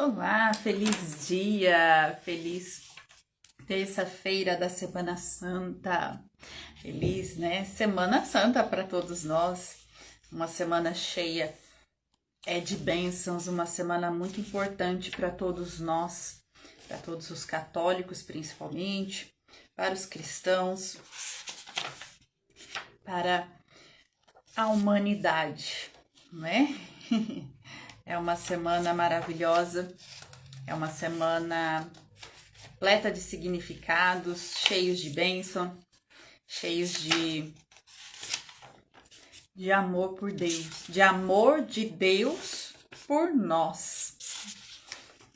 Olá, feliz dia, feliz terça-feira da Semana Santa. Feliz, né? Semana Santa para todos nós. Uma semana cheia de bênçãos, uma semana muito importante para todos nós, para todos os católicos principalmente, para os cristãos, para a humanidade, né? É uma semana maravilhosa, é uma semana repleta de significados, cheios de bênção, cheios de amor por Deus, de amor de Deus por nós,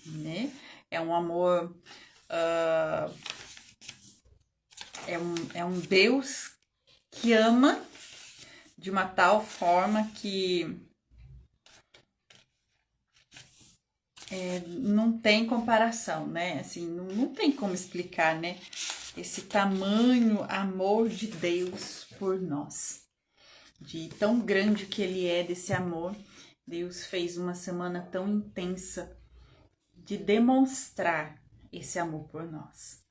né? É um amor, é um Deus que ama de uma tal forma que não tem comparação, né? Assim, não tem como explicar, né? Esse tamanho amor de Deus por nós. De tão grande que Ele é desse amor, Deus fez uma semana tão intensa de demonstrar esse amor por nós.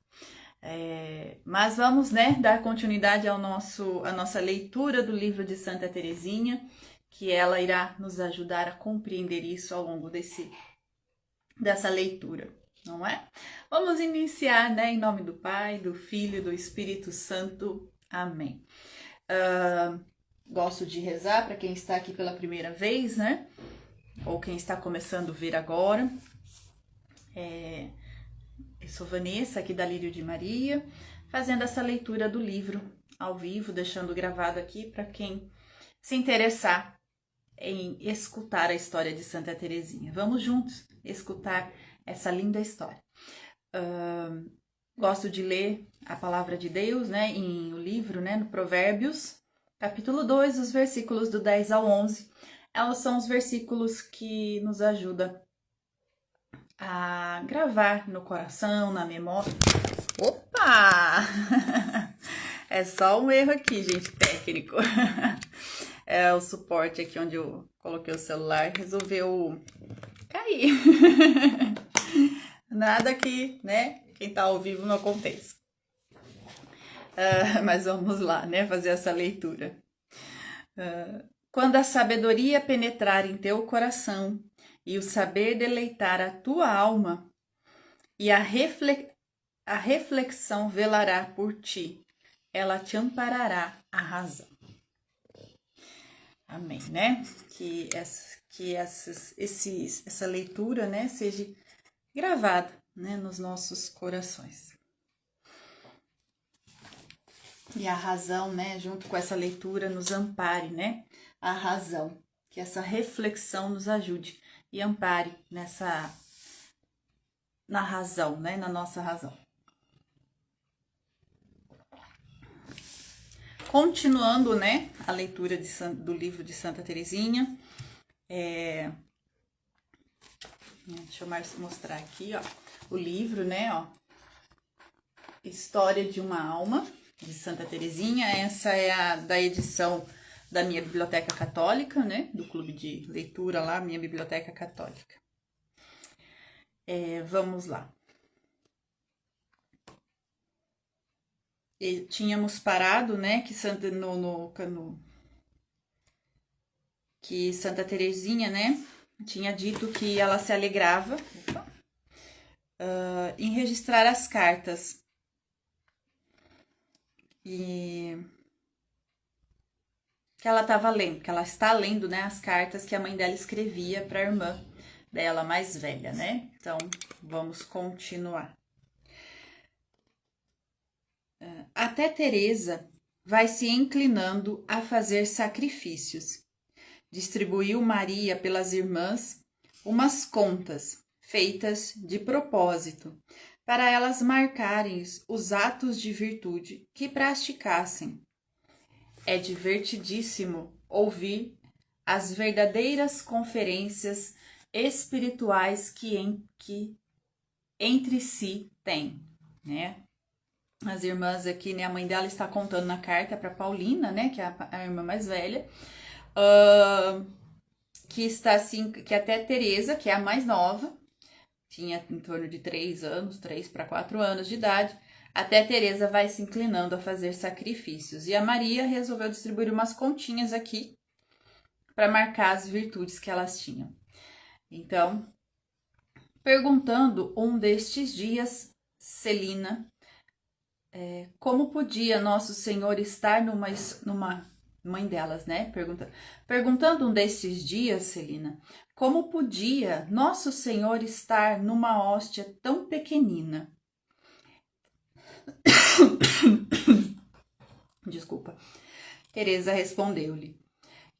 Mas vamos, né, dar continuidade à nossa leitura do livro de Santa Teresinha, que ela irá nos ajudar a compreender isso ao longo dessa leitura, não é? Vamos iniciar, né, em nome do Pai, do Filho e do Espírito Santo. Amém. Gosto de rezar para quem está aqui pela primeira vez, né? Ou quem está começando a ver agora. Eu sou Vanessa, aqui da Lírio de Maria, fazendo essa leitura do livro ao vivo, deixando gravado aqui para quem se interessar em escutar a história de Santa Teresinha. Vamos juntos escutar essa linda história. Gosto de ler a palavra de Deus, né, em o livro, né, no Provérbios, capítulo 2, os versículos do 10 ao 11. Elas são os versículos que nos ajudam a gravar no coração, na memória. Opa! É só um erro aqui, gente, técnico. É o suporte aqui onde eu coloquei o celular, resolveu cair. Nada que, né, quem tá ao vivo não aconteça. Mas vamos lá, né, fazer essa leitura. Quando a sabedoria penetrar em teu coração e o saber deleitar a tua alma, e a reflexão velará por ti, ela te amparará a razão. Amém, né? Que essa leitura, né, seja gravada, né, nos nossos corações. E a razão, né, junto com essa leitura, nos ampare, né? A razão, que essa reflexão nos ajude e ampare na razão, né, na nossa razão. Continuando, né, a leitura do livro de Santa Teresinha, deixa eu mostrar aqui, ó, o livro, né, ó, História de uma Alma, de Santa Teresinha. Essa é da edição da minha biblioteca católica, né, do clube de leitura lá, minha biblioteca católica. Vamos lá. E tínhamos parado, né, que que Santa Teresinha, né, tinha dito que ela se alegrava em registrar as cartas. E que ela estava lendo, que ela está lendo, né, as cartas que a mãe dela escrevia para a irmã dela mais velha, né? Então, vamos continuar. Até Teresa vai se inclinando a fazer sacrifícios. Distribuiu Maria pelas irmãs umas contas feitas de propósito, para elas marcarem os atos de virtude que praticassem. É divertidíssimo ouvir as verdadeiras conferências espirituais que entre si têm, né? As irmãs aqui, né, a mãe dela está contando na carta para Paulina, né, que é a irmã mais velha, que está assim, que até Teresa, que é a mais nova, tinha em torno de 3 anos, 3 para 4 anos de idade, até Teresa vai se inclinando a fazer sacrifícios. E a Maria resolveu distribuir umas continhas aqui para marcar as virtudes que elas tinham. Então, perguntando um destes dias, Celina, como podia Nosso Senhor estar numa mãe delas, né? Perguntando um destes dias, Celina, como podia Nosso Senhor estar numa hóstia tão pequenina? Desculpa. Teresa respondeu-lhe: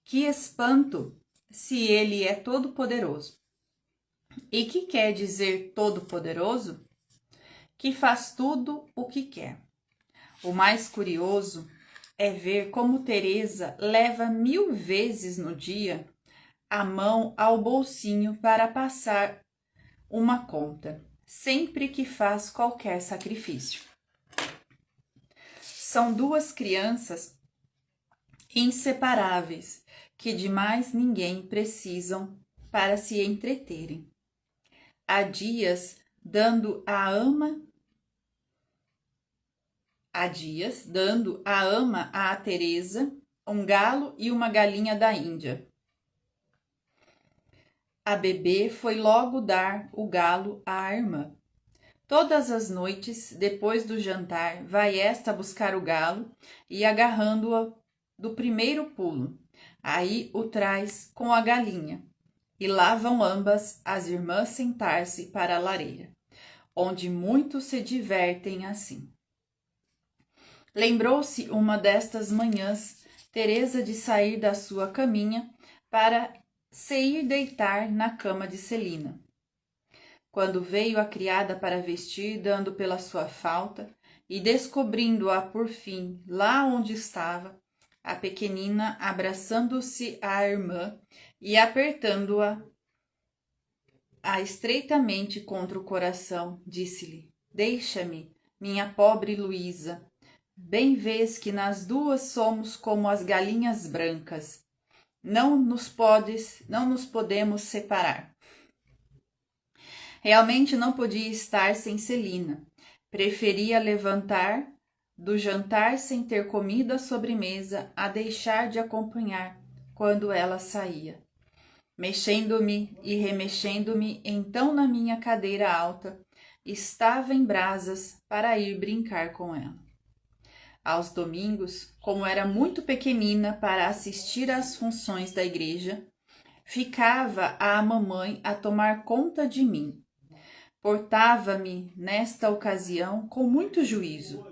que espanto, se ele é todo-poderoso. E que quer dizer todo-poderoso? Que faz tudo o que quer. O mais curioso é ver como Teresa leva 1000 vezes no dia a mão ao bolsinho para passar uma conta, sempre que faz qualquer sacrifício. São 2 crianças inseparáveis que de mais ninguém precisam para se entreterem. Há dias dando a ama a Teresa um galo e uma galinha da Índia. A bebê foi logo dar o galo à irmã. Todas as noites, depois do jantar, vai esta buscar o galo e, agarrando-o do primeiro pulo, aí o traz com a galinha. E lá vão ambas as irmãs sentar-se para a lareira, onde muitos se divertem assim. Lembrou-se uma destas manhãs Teresa de sair da sua caminha para se ir deitar na cama de Celina. Quando veio a criada para vestir, dando pela sua falta, e descobrindo-a por fim lá onde estava, a pequenina, abraçando-se à irmã e apertando-a estreitamente contra o coração, disse-lhe: deixa-me, minha pobre Luísa. Bem vês que nas 2 somos como as galinhas brancas. Não nos podemos separar. Realmente não podia estar sem Celina. Preferia levantar do jantar sem ter comido a sobremesa a deixar de acompanhar quando ela saía. Mexendo-me e remexendo-me então na minha cadeira alta, estava em brasas para ir brincar com ela. Aos domingos, como era muito pequenina para assistir às funções da igreja, ficava a mamãe a tomar conta de mim. Portava-me, nesta ocasião, com muito juízo,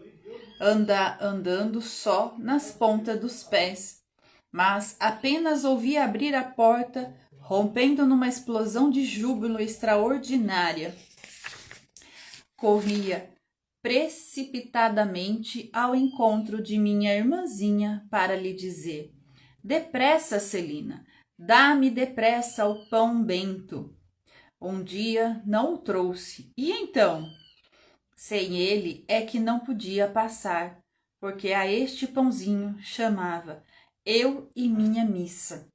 andando só nas pontas dos pés, mas apenas ouvia abrir a porta, rompendo numa explosão de júbilo extraordinária. Corria precipitadamente ao encontro de minha irmãzinha para lhe dizer: depressa, Celina, dá-me depressa o pão bento. Um dia não o trouxe, e então? Sem ele é que não podia passar, porque a este pãozinho chamava eu e minha missa.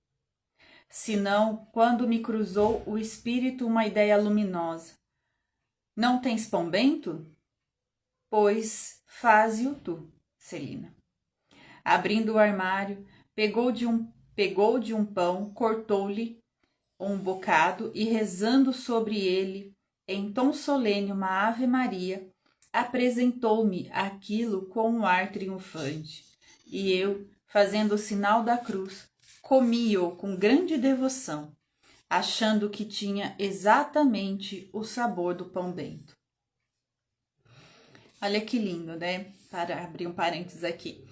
Senão, quando me cruzou o espírito uma ideia luminosa: não tens pão bento? Pois faze-o tu, Celina. Abrindo o armário, pegou de um pão, cortou-lhe um bocado e, rezando sobre ele, em tom solene uma Ave-Maria, apresentou-me aquilo com um ar triunfante. E eu, fazendo o sinal da cruz, comi-o com grande devoção, achando que tinha exatamente o sabor do pão bento. Olha que lindo, né? Para abrir um parênteses aqui.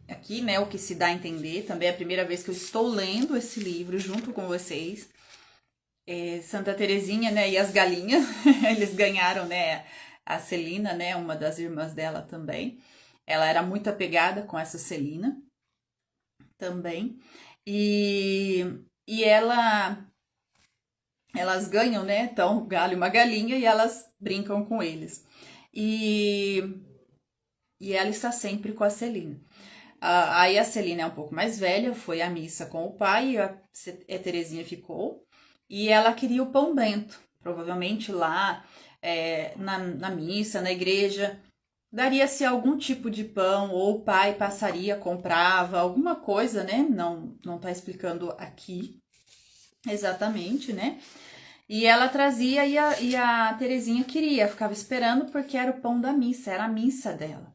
Aqui, né, o que se dá a entender, também é a primeira vez que eu estou lendo esse livro junto com vocês. Santa Teresinha, né, e as galinhas, eles ganharam, né, a Celina, né, uma das irmãs dela também. Ela era muito apegada com essa Celina também. E elas ganham, né, então, um galho e uma galinha, e elas brincam com eles. E ela está sempre com a Celina. Aí a Celina é um pouco mais velha, foi à missa com o pai, e a Teresinha ficou. e ela queria o pão bento, provavelmente lá na missa, na igreja, daria-se algum tipo de pão, ou o pai passaria, comprava, alguma coisa, né? Não tá explicando aqui exatamente, né? E ela trazia e a Terezinha queria, ficava esperando porque era o pão da missa, era a missa dela.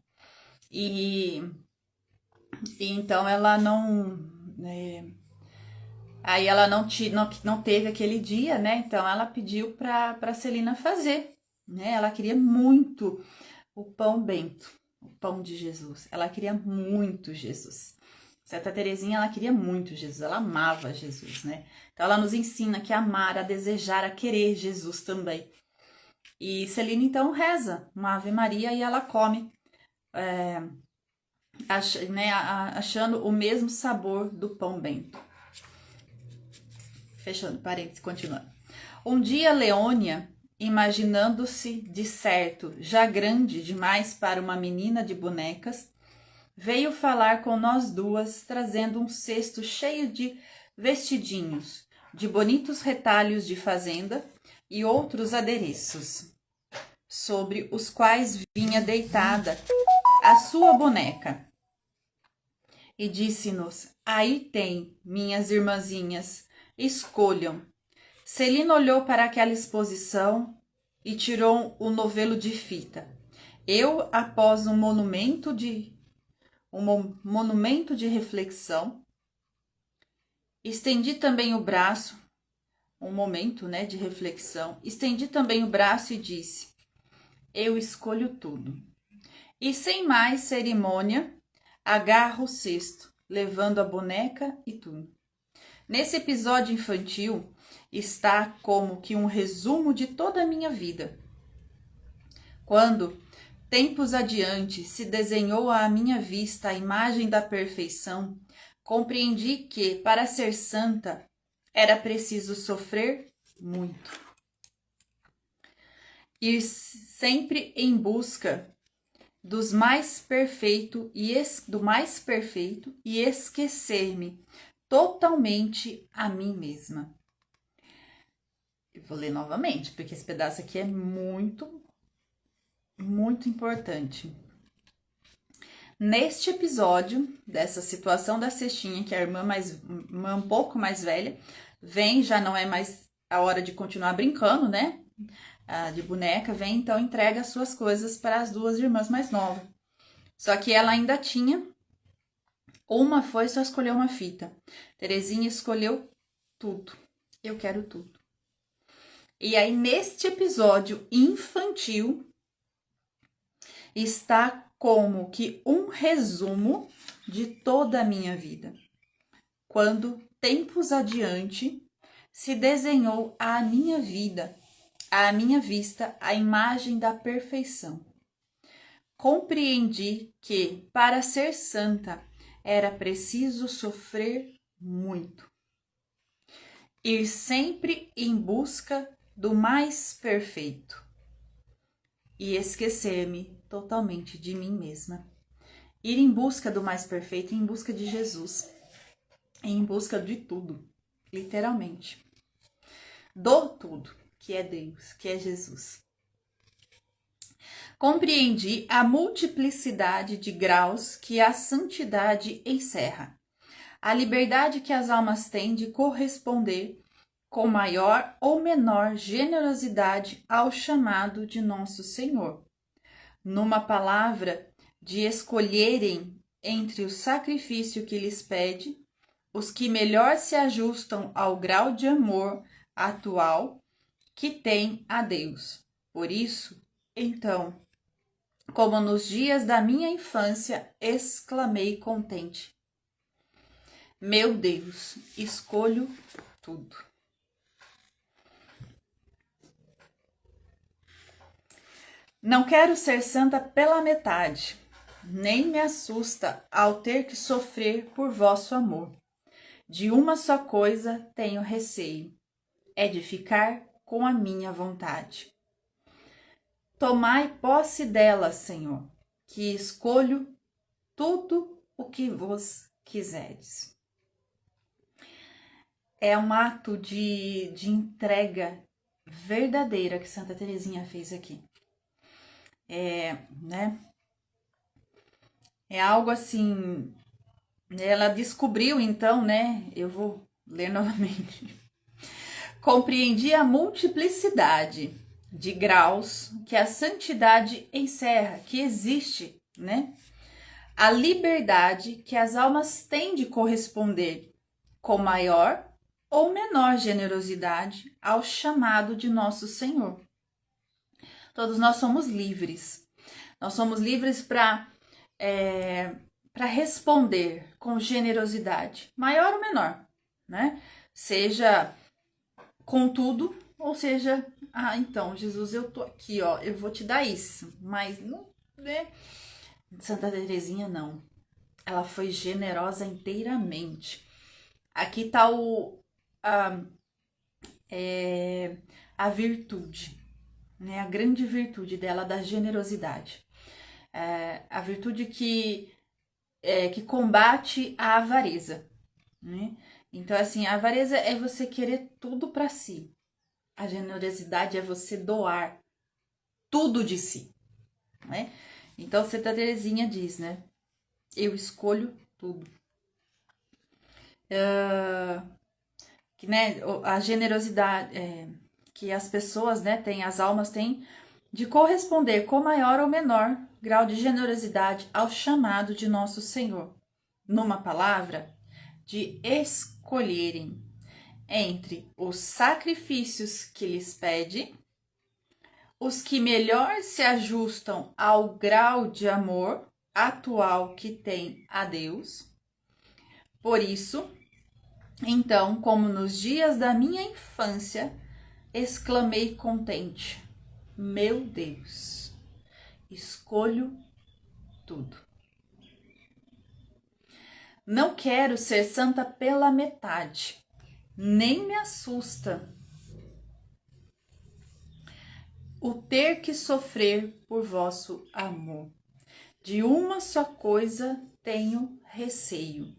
E então ela não... aí ela não teve aquele dia, né? Então ela pediu para Celina fazer, né? Ela queria muito o pão bento, o pão de Jesus. Ela queria muito Jesus. Santa Terezinha, ela queria muito Jesus, ela amava Jesus, né? Então ela nos ensina que amar, a desejar, a querer Jesus também. E Celina então reza uma Ave Maria e ela come, achando o mesmo sabor do pão bento. Fechando parênteses, continuando. Um dia Leônia, imaginando-se de certo já grande demais para uma menina de bonecas, veio falar com nós duas, trazendo um cesto cheio de vestidinhos, de bonitos retalhos de fazenda e outros adereços, sobre os quais vinha deitada a sua boneca. E disse-nos: aí tem, minhas irmãzinhas, escolham. Celina olhou para aquela exposição e tirou o novelo de fita. Eu, após um monumento de reflexão, estendi também o braço, um momento, né, de reflexão, estendi também o braço e disse: eu escolho tudo. E sem mais cerimônia, agarro o cesto, levando a boneca e tudo. Nesse episódio infantil está como que um resumo de toda a minha vida. Quando, tempos adiante, se desenhou à minha vista a imagem da perfeição, compreendi que, para ser santa, era preciso sofrer muito. Ir sempre em busca do mais perfeito e esquecer-me totalmente a mim mesma. Eu vou ler novamente, porque esse pedaço aqui é muito, muito importante. Neste episódio, dessa situação da cestinha, que a irmã um pouco mais velha, vem, já não é mais a hora de continuar brincando, né? De boneca, vem, então entrega as suas coisas para as duas irmãs mais novas. Só que ela ainda tinha, uma foi só escolher uma fita. Terezinha escolheu tudo. Eu quero tudo. E aí, neste episódio infantil, está como que um resumo de toda a minha vida. Quando, tempos adiante, se desenhou à minha vida, à minha vista, a imagem da perfeição. Compreendi que, para ser santa, era preciso sofrer muito. Ir sempre em busca do mais perfeito e esquecer-me totalmente de mim mesma. Ir em busca do mais perfeito, em busca de Jesus, em busca de tudo, literalmente. Do tudo, que é Deus, que é Jesus. Compreendi a multiplicidade de graus que a santidade encerra, a liberdade que as almas têm de corresponder com maior ou menor generosidade ao chamado de nosso Senhor. Numa palavra, de escolherem entre o sacrifício que lhes pede, os que melhor se ajustam ao grau de amor atual que tem a Deus. Por isso, então, como nos dias da minha infância, exclamei contente: meu Deus, escolho tudo. Não quero ser santa pela metade, nem me assusta ao ter que sofrer por vosso amor. De uma só coisa tenho receio, é de ficar com a minha vontade. Tomai posse dela, Senhor, que escolho tudo o que vos quiserdes. é um ato de entrega verdadeira que Santa Teresinha fez aqui. Né? É algo assim, ela descobriu então, né? Eu vou ler novamente. Compreendi a multiplicidade de graus que a santidade encerra, que existe, né? A liberdade que as almas têm de corresponder com maior ou menor generosidade ao chamado de nosso Senhor. Todos nós somos livres. Nós somos livres para responder com generosidade, maior ou menor, né? Seja com tudo, ou seja, então, Jesus, eu tô aqui, ó, eu vou te dar isso, mas não, né? Santa Teresinha não. Ela foi generosa inteiramente. Aqui tá a virtude, né? A grande virtude dela, da generosidade. A virtude que combate a avareza, né? Então, assim, a avareza é você querer tudo para si. A generosidade é você doar tudo de si, né? Então, Santa Teresinha diz, né? Eu escolho tudo. Que, né, a generosidade que as pessoas, né, têm, as almas têm, de corresponder com maior ou menor grau de generosidade ao chamado de nosso Senhor. Numa palavra, de escolherem entre os sacrifícios que lhes pede, os que melhor se ajustam ao grau de amor atual que tem a Deus. Por isso, então, como nos dias da minha infância, exclamei contente: meu Deus, escolho tudo. Não quero ser santa pela metade, nem me assusta o ter que sofrer por vosso amor. De uma só coisa tenho receio,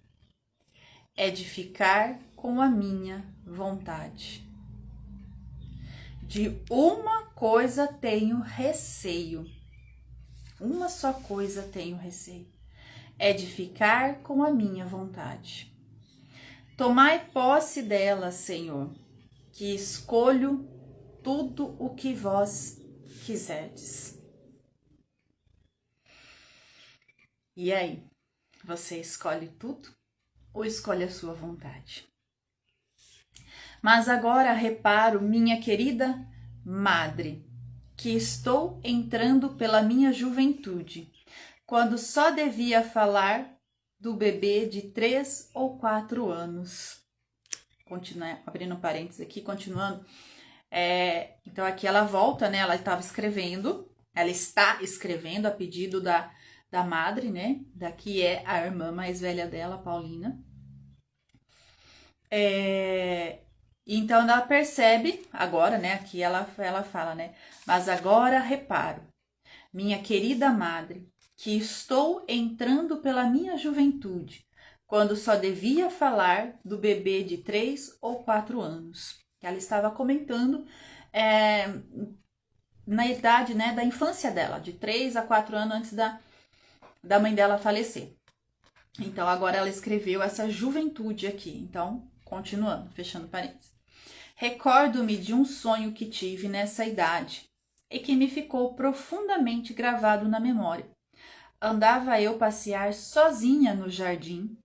é de ficar com a minha vontade. De uma coisa tenho receio, uma só coisa tenho receio, é de ficar com a minha vontade. Tomai posse dela, Senhor, que escolho tudo o que vós quiserdes. E aí, você escolhe tudo ou escolhe a sua vontade? Mas agora reparo, minha querida madre, que estou entrando pela minha juventude, quando só devia falar do bebê de 3 ou 4 anos. Continuar abrindo parênteses aqui, continuando. Então aqui ela volta, né? Ela está escrevendo a pedido da madre, né? Daqui é a irmã mais velha dela, Paulina. Então ela percebe agora, né? Aqui ela fala, né? Mas agora reparo, minha querida madre, que estou entrando pela minha juventude, quando só devia falar do bebê de 3 ou 4 anos. Ela estava comentando na idade, né, da infância dela, de 3 a 4 anos antes da mãe dela falecer. Então, agora ela escreveu essa juventude aqui. Então, continuando, fechando parênteses. Recordo-me de um sonho que tive nessa idade e que me ficou profundamente gravado na memória. Andava eu passear sozinha no jardim,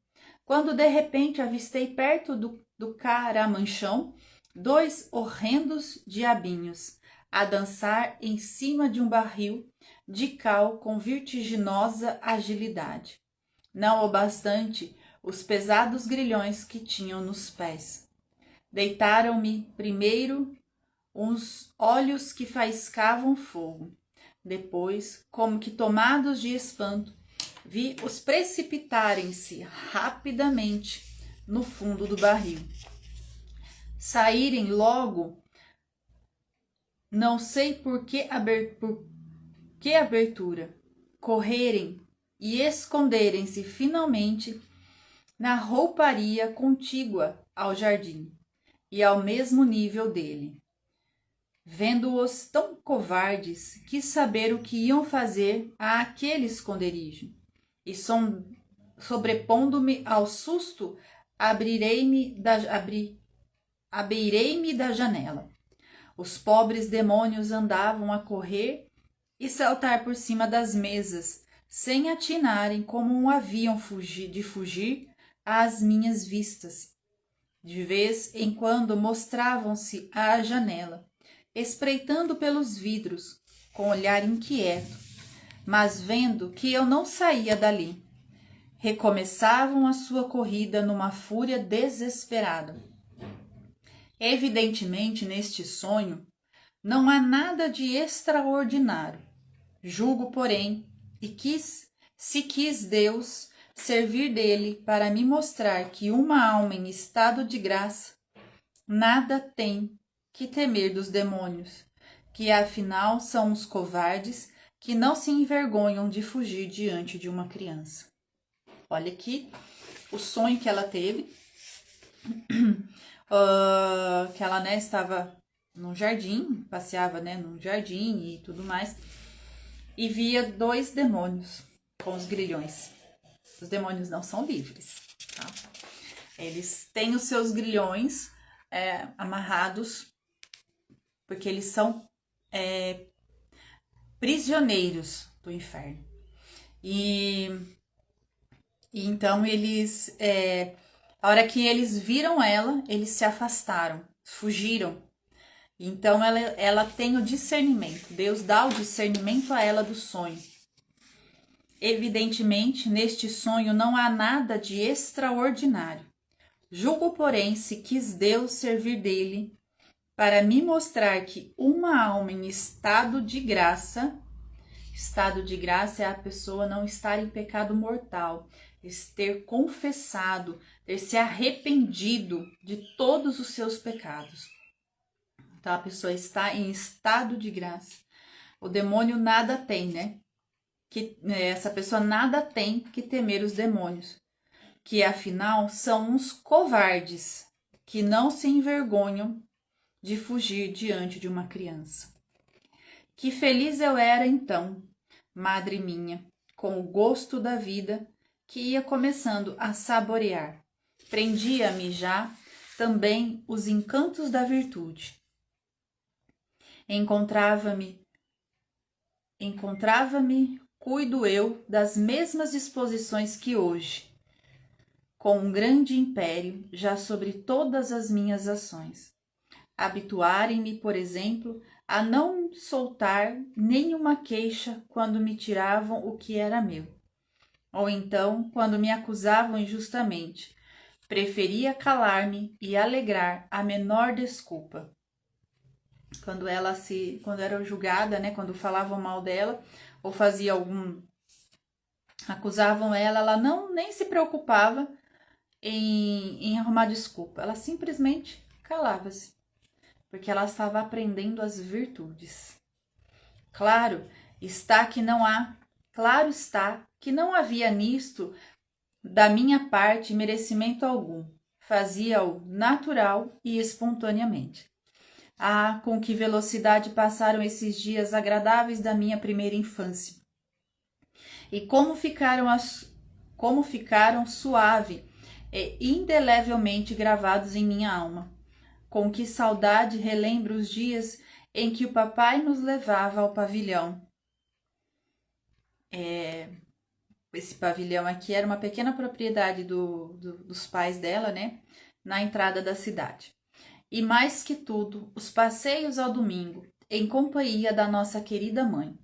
quando de repente avistei perto do caramanchão 2 horrendos diabinhos a dançar em cima de um barril de cal com vertiginosa agilidade. Não o bastante os pesados grilhões que tinham nos pés. Deitaram-me primeiro uns olhos que faiscavam fogo. Depois, como que tomados de espanto, vi-os precipitarem-se rapidamente no fundo do barril. Saírem logo, não sei por que abertura, correrem e esconderem-se finalmente na rouparia contígua ao jardim. e ao mesmo nível dele. Vendo-os tão covardes, quis saber o que iam fazer àquele esconderijo, e sobrepondo-me ao susto, abeirei-me da janela. Os pobres demônios andavam a correr e saltar por cima das mesas, sem atinarem como haviam de fugir às minhas vistas. De vez em quando mostravam-se à janela, espreitando pelos vidros, com olhar inquieto, mas vendo que eu não saía dali, recomeçavam a sua corrida numa fúria desesperada. Evidentemente, neste sonho, não há nada de extraordinário. Julgo, porém, se quis Deus servir dele para me mostrar que uma alma em estado de graça nada tem que temer dos demônios, que afinal são os covardes que não se envergonham de fugir diante de uma criança. Olha aqui o sonho que ela teve, que ela, né, estava num jardim, passeava, né, num jardim e tudo mais, e via 2 demônios com os grilhões. Os demônios não são livres, tá? Eles têm os seus grilhões amarrados, porque eles são prisioneiros do inferno. E então eles, a hora que eles viram ela, eles se afastaram, fugiram. Então ela tem o discernimento, Deus dá o discernimento a ela do sonho. Evidentemente, neste sonho não há nada de extraordinário. Julgo, porém, se quis Deus servir dele para me mostrar que uma alma em estado de graça é a pessoa não estar em pecado mortal, ter confessado, ter se arrependido de todos os seus pecados. Então, a pessoa está em estado de graça. O demônio nada tem, né? Essa pessoa nada tem que temer os demônios, que afinal são uns covardes que não se envergonham de fugir diante de uma criança. Que feliz eu era então, madre minha, com o gosto da vida que ia começando a saborear. Prendia-me já também os encantos da virtude. Encontrava-me, cuido eu, das mesmas disposições que hoje, com um grande império já sobre todas as minhas ações. Habituarem-me, por exemplo, a não soltar nenhuma queixa quando me tiravam o que era meu, ou então quando me acusavam injustamente. Preferia calar-me e alegrar a menor desculpa. Quando era julgada, né, quando falavam mal dela ou acusavam ela nem se preocupava em arrumar desculpa. Ela simplesmente calava-se, porque ela estava aprendendo as virtudes. Claro está que não havia nisto da minha parte merecimento algum. Fazia-o natural e espontaneamente. Ah, com que velocidade passaram esses dias agradáveis da minha primeira infância. E como ficaram suave e indelevelmente gravados em minha alma. Com que saudade relembro os dias em que o papai nos levava ao pavilhão. Esse pavilhão aqui era uma pequena propriedade dos pais dela, né? Na entrada da cidade. E mais que tudo, os passeios ao domingo, em companhia da nossa querida mãe.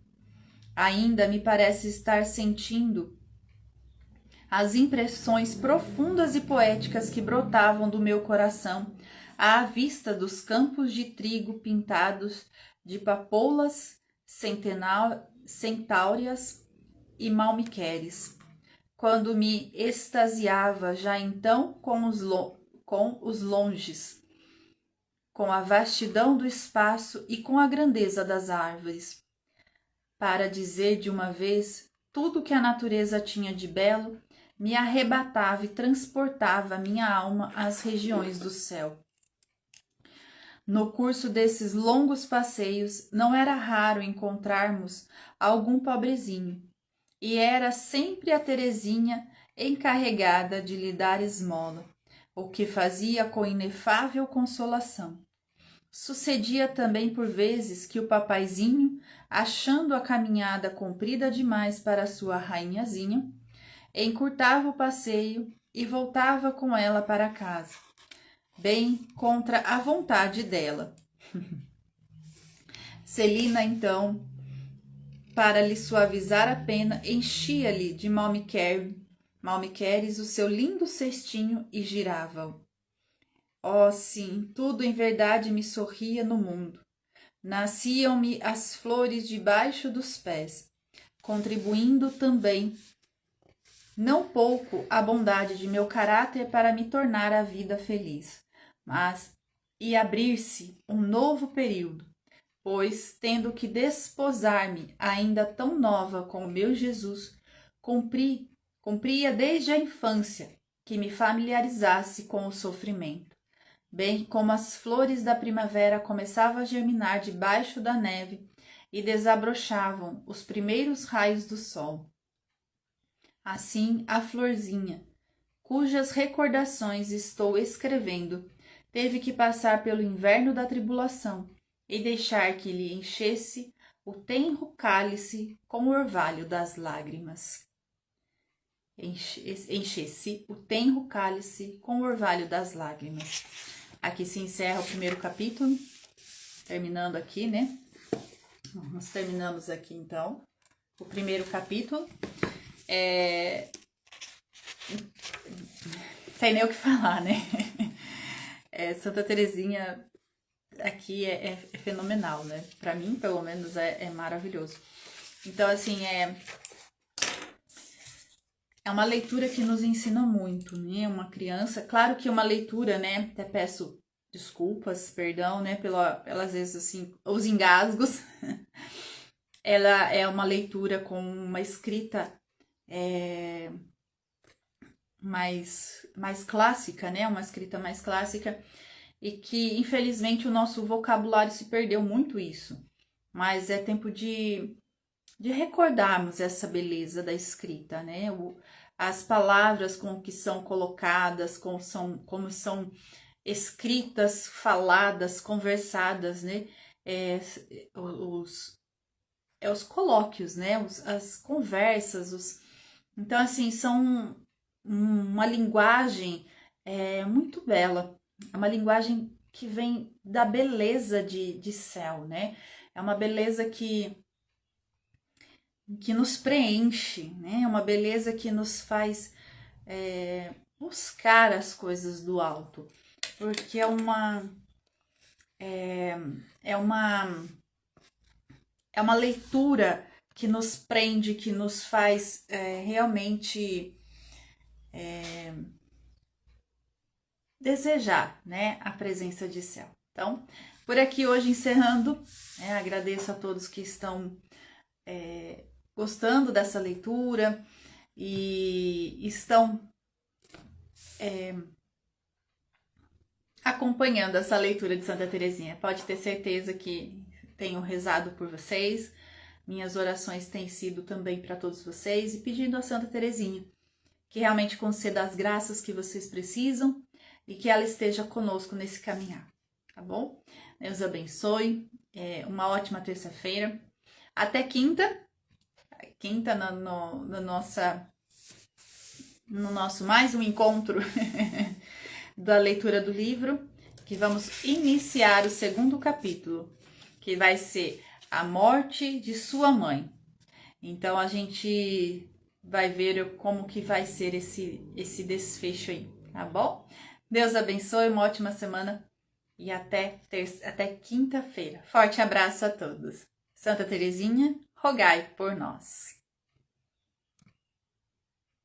Ainda me parece estar sentindo as impressões profundas e poéticas que brotavam do meu coração à vista dos campos de trigo pintados de papoulas centáureas e malmiqueres, quando me extasiava já então com os longes, com a vastidão do espaço e com a grandeza das árvores, para dizer de uma vez tudo que a natureza tinha de belo, me arrebatava e transportava minha alma às regiões do céu. No curso desses longos passeios, não era raro encontrarmos algum pobrezinho, e era sempre a Terezinha encarregada de lhe dar esmola, o que fazia com inefável consolação. Sucedia também por vezes que o papaizinho, achando a caminhada comprida demais para sua rainhazinha, encurtava o passeio e voltava com ela para casa, bem contra a vontade dela. Celina, então, para lhe suavizar a pena, enchia-lhe de malmequeres o seu lindo cestinho e girava-o. Oh, sim, tudo em verdade me sorria no mundo. Nasciam-me as flores debaixo dos pés, contribuindo também, não pouco, a bondade de meu caráter para me tornar a vida feliz. Mas ia abrir-se um novo período, pois, tendo que desposar-me ainda tão nova com o meu Jesus, cumpria desde a infância que me familiarizasse com o sofrimento. Bem como as flores da primavera começavam a germinar debaixo da neve e desabrochavam os primeiros raios do sol. Assim, a florzinha, cujas recordações estou escrevendo, teve que passar pelo inverno da tribulação e deixar que lhe enchesse o tenro cálice com o orvalho das lágrimas. Enchesse o tenro cálice com o orvalho das lágrimas. Aqui se encerra o primeiro capítulo, terminando aqui, né? Nós terminamos aqui, então, o primeiro capítulo. Tem nem o que falar, né? Santa Terezinha aqui é fenomenal, né? Pra mim, pelo menos, é maravilhoso. Então, assim, é uma leitura que nos ensina muito, né? Uma criança, claro que uma leitura, né? Até peço desculpas, perdão, né? Pelas vezes, assim, os engasgos. Ela é uma leitura com uma escrita mais clássica, né? Uma escrita mais clássica e que, infelizmente, o nosso vocabulário se perdeu muito isso. Mas é tempo de recordarmos essa beleza da escrita, né? As palavras com que são colocadas, como são escritas, faladas, conversadas, né? Os colóquios, né? As conversas. Então, assim, são uma linguagem muito bela. É uma linguagem que vem da beleza de céu, né? É uma beleza que nos preenche, né? É uma beleza que nos faz buscar as coisas do alto, porque é uma leitura que nos prende, que nos faz realmente desejar, né, a presença de céu. Então, por aqui hoje encerrando, agradeço a todos que estão gostando dessa leitura e estão acompanhando essa leitura de Santa Terezinha. Pode ter certeza que tenho rezado por vocês, minhas orações têm sido também para todos vocês e pedindo a Santa Terezinha que realmente conceda as graças que vocês precisam e que ela esteja conosco nesse caminhar, tá bom? Deus abençoe, uma ótima terça-feira. Até quinta no nosso mais um encontro da leitura do livro, que vamos iniciar o segundo capítulo, que vai ser a morte de sua mãe. Então a gente vai ver como que vai ser esse desfecho aí, tá bom? Deus abençoe, uma ótima semana e até quinta-feira. Forte abraço a todos. Santa Terezinha, rogai por nós.